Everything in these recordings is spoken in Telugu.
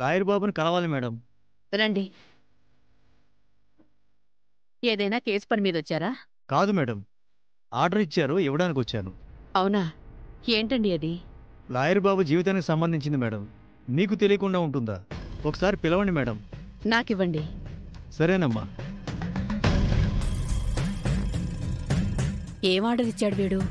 లాయర్ బాబుని కలవాలి మేడం. రండి. ఏదైనా కేసు పని మీద వచ్చారా? కాదు మేడం, ఆర్డర్ ఇచ్చారు, ఇవ్వడానికి వచ్చాను. అవునా? ఏంటండి అది? లాయర్ బాబు జీవితానికి సంబంధించింది మేడం. మీకు తెలియకుండా ఉంటుందా? ఒకసారి పిలవండి మేడం. నాకివ్వండి. సరేనమ్మా. ఏం ఆర్డర్ ఇచ్చాడు వీడు?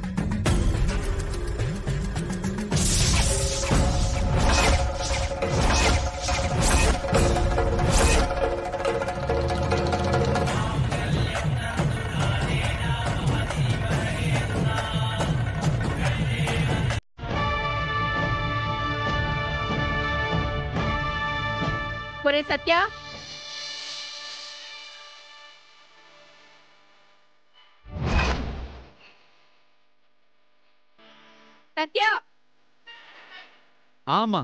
ఒరే సత్య, సత్య, అమ్మా.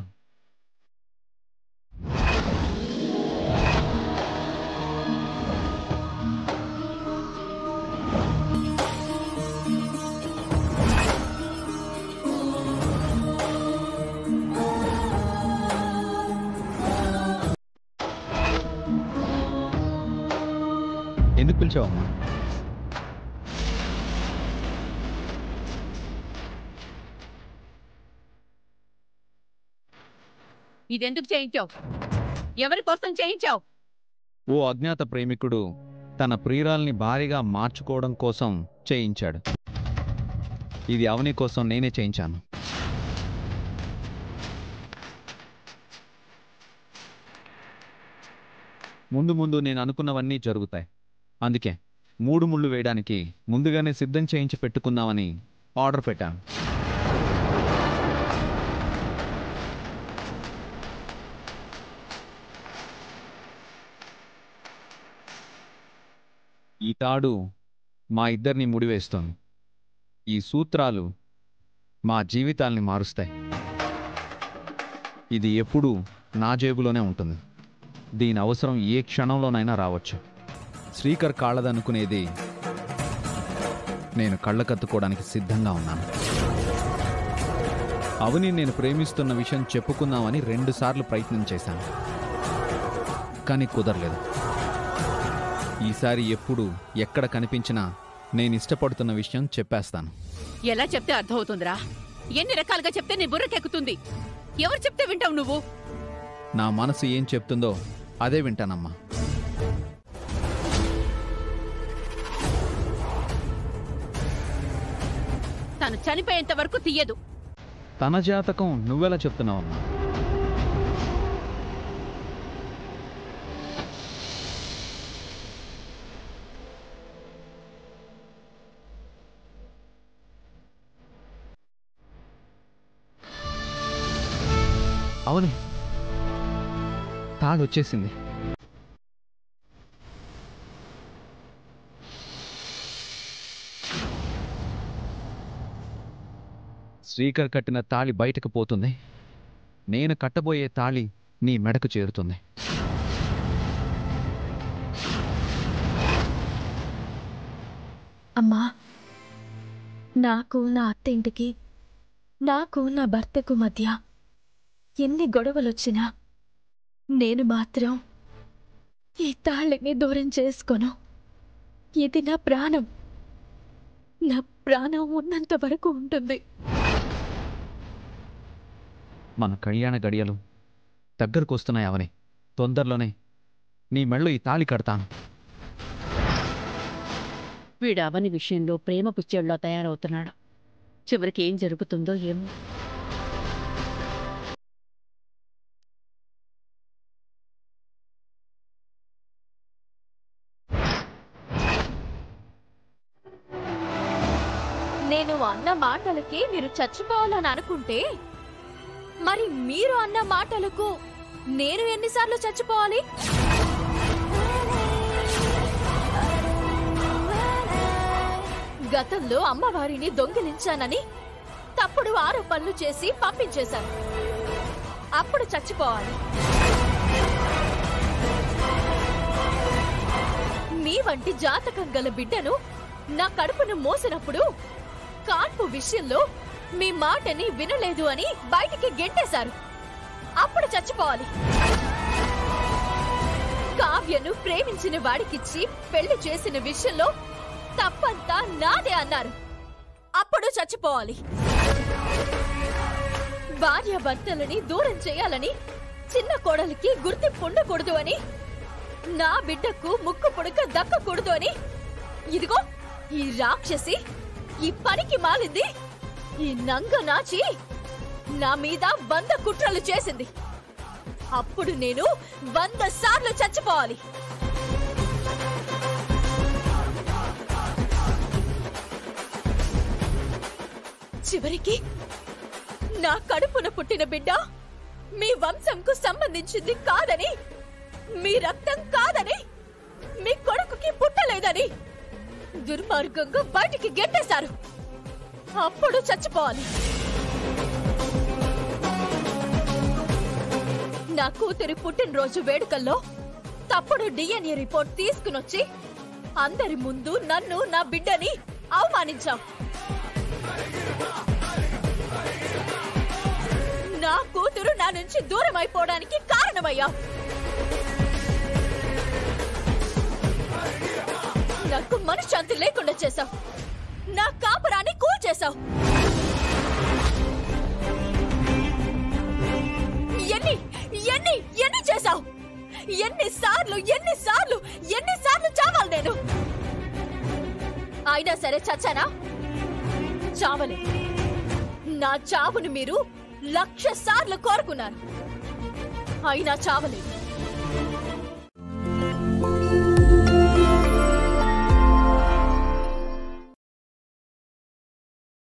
ఎందుకు పిలిచావమ్మా? ఇదెందుకు చేయించావు? ఎవరి కోసం చేయించావు? ఓ అజ్ఞాత ప్రేమికుడు తన ప్రియురాల్ని భారీగా మార్చుకోవడం కోసం చేయించాడు. ఇది అవని కోసం నేనే చేయించాను. ముందు ముందు నేను అనుకున్నవన్నీ జరుగుతాయి. అందుకే 3 ముళ్ళు వేయడానికి ముందుగానే సిద్ధం చేయించి పెట్టుకుందామని ఆర్డర్ పెట్టాను. ఈ తాడు మా ఇద్దరిని ముడివేస్తోంది. ఈ సూత్రాలు మా జీవితాల్ని మారుస్తాయి. ఇది ఎప్పుడూ నా జేబులోనే ఉంటుంది. దీని అవసరం ఏ క్షణంలోనైనా రావచ్చు. శ్రీకర్ కాళ్ళదనుకునేది నేను కళ్ళకత్తుకోవడానికి సిద్ధంగా ఉన్నాను. అవని నేను ప్రేమిస్తున్న విషయం చెప్పుకుందామని 2 సార్లు ప్రయత్నం చేశాను, కానీ కుదరలేదు. ఈసారి ఎప్పుడు ఎక్కడ కనిపించినా నేను ఇష్టపడుతున్న విషయం చెప్పేస్తాను. ఎలా చెప్తే అర్థమవుతుందిరా? ఎన్ని రకాలుగా చెప్తే నీ బుర్రకెక్కుతుంది? ఎవరు చెప్తే వింటావు నువ్వు? నా మనసు ఏం చెప్తుందో అదే వింటానమ్మా. తను చనిపోయేంత వరకు తీయదు. తన జాతకం నువ్వెలా చెప్తున్నావమ్మా? అవును, తాళొచ్చేసింది. శ్రీకర్ కట్టిన తాళి బయటకు పోతుంది. నేను కట్టబోయే తాళి నీ మెడకు చేరుతుంది. అమ్మా, నాకు నా అత్తింటికి, నాకు నా భర్తకు మధ్య ఎన్ని గొడవలొచ్చినా నేను మాత్రం ఈ తాళిని దూరం చేసుకోను. ఇది నా ప్రాణం. నా ప్రాణం ఉన్నంత వరకు ఉంటుంది. మన కళ్యాణ గడియలు దగ్గరకు వస్తున్నాయి అవని. తొందరలోనే నీ మెళ్ళో ఈ తాళి కడతాను. వీడు అవని విషయంలో ప్రేమ పిచ్చేళ్ళలో తయారవుతున్నాడు. చివరికి ఏం జరుగుతుందో ఏమో. నేను అన్న మాటలకి మీరు చచ్చిపోవాలని అనుకుంటే, మరి మీరు అన్న మాటలకు నేను ఎన్నిసార్లు చచ్చిపోవాలి? గతంలో అమ్మవారిని దొంగిలించానని తప్పుడు ఆరోపణలు చేసి పంపించేశాను. అప్పుడు చచ్చిపోవాలి. మీ వంటి జాతకం గల బిడ్డను నా కడుపును మోసినప్పుడు కాన్పు విషయంలో మీ మాటని వినలేదు అని బయటికి గెంటేశారు. అప్పుడు చచ్చిపోవాలి. కావ్యను ప్రేమించిన వాడికిచ్చి పెళ్లి చేసిన విషయంలో తప్పంతా నాదే అన్నారు. అప్పుడు చచ్చిపోవాలి. భార్యాభర్తలని దూరం చేయాలని, చిన్న కోడలికి గుర్తింపు ఉండకూడదు అని, నా బిడ్డకు ముక్కు పుడక దక్కకూడదు అని, ఇదిగో ఈ రాక్షసి, ఈ పనికి మాలింది, ఈ నంగ నాచి నా మీద 100 కుట్రలు చేసింది. అప్పుడు నేను 100 సార్లు చచ్చిపోవాలి. చివరికి నా కడుపున పుట్టిన బిడ్డ మీ వంశంకు సంబంధించింది కాదని, మీ రక్తం కాదని, మీ కొడుకుకి పుట్టలేదని దుర్మార్గంగా బయటికి గెట్టేశారు. అప్పుడు చచ్చిపోవాలి. నా కూతురి పుట్టినరోజు వేడుకల్లో తప్పుడు DNA రిపోర్ట్ తీసుకునొచ్చి అందరి ముందు నన్ను, నా బిడ్డని అవమానించాం. నా కూతురు నా నుంచి దూరం అయిపోవడానికి కారణమయ్యా. నాకు మనశ్శాంతి లేకుండా చేశావు. నా కాపురాన్ని కూల్చేశావు. ఎన్ని ఎన్ని ఎన్ని చేశావు? ఎన్నిసార్లు ఎన్నిసార్లు ఎన్నిసార్లు చావాలి నేను? అయినా సరే చచ్చానా? చావలే. నా చావును మీరు 1,00,000 సార్లు కోరుకున్నారు. అయినా చావలేదు.